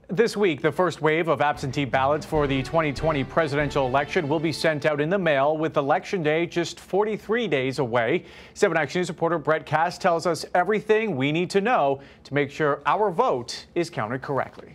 This week, the first wave of absentee ballots for the 2020 presidential election will be sent out in the mail, with Election Day just 43 days away. 7 Action News reporter Brett Cass tells us everything we need to know to make sure our vote is counted correctly.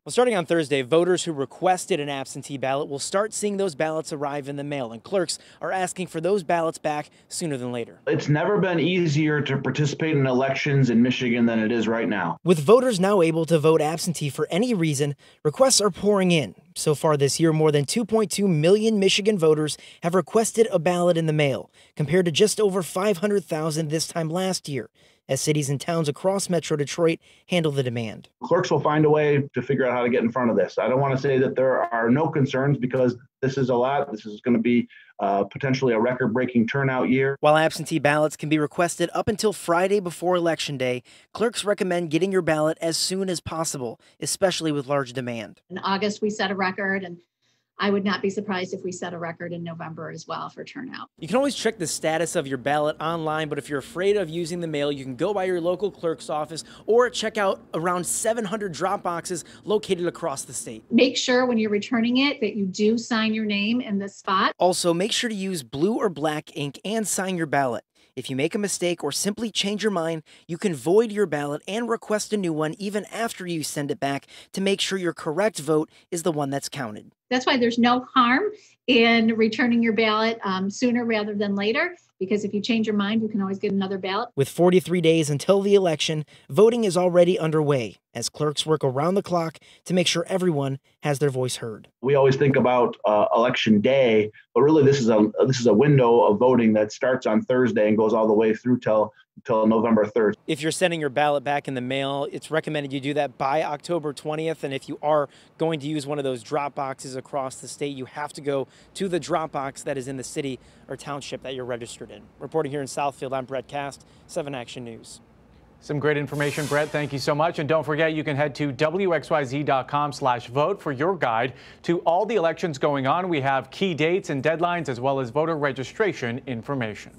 Well, starting on Thursday, voters who requested an absentee ballot will start seeing those ballots arrive in the mail, and clerks are asking for those ballots back sooner than later. It's never been easier to participate in elections in Michigan than it is right now. With voters now able to vote absentee for any reason, requests are pouring in. So far this year, more than 2.2 million Michigan voters have requested a ballot in the mail, compared to just over 500,000 this time last year, as cities and towns across Metro Detroit handle the demand. Clerks will find a way to figure out how to get in front of this. I don't want to say that there are no concerns, because this is a lot. This is going to be potentially a record-breaking turnout year. While absentee ballots can be requested up until Friday before Election Day, clerks recommend getting your ballot as soon as possible, especially with large demand. In August, we set a record, and I would not be surprised if we set a record in November as well for turnout. You can always check the status of your ballot online, but if you're afraid of using the mail, you can go by your local clerk's office or check out around 700 drop boxes located across the state. Make sure when you're returning it that you do sign your name in the spot. Also, make sure to use blue or black ink and sign your ballot. If you make a mistake or simply change your mind, you can void your ballot and request a new one even after you send it back to make sure your correct vote is the one that's counted. That's why there's no harm in returning your ballot sooner rather than later, because if you change your mind, you can always get another ballot. With 43 days until the election, voting is already underway as clerks work around the clock to make sure everyone has their voice heard. We always think about Election Day, but really this is a window of voting that starts on Thursday and goes all the way through till November 3rd. If you're sending your ballot back in the mail, it's recommended you do that by October 20th. And if you are going to use one of those drop boxes across the state, you have to go to the drop box that is in the city or township that you're registered in. Reporting here in Southfield, I'm Brett Cass, 7 Action News. Some great information, Brett. Thank you so much. And don't forget, you can head to WXYZ.com/vote for your guide to all the elections going on. We have key dates and deadlines, as well as voter registration information.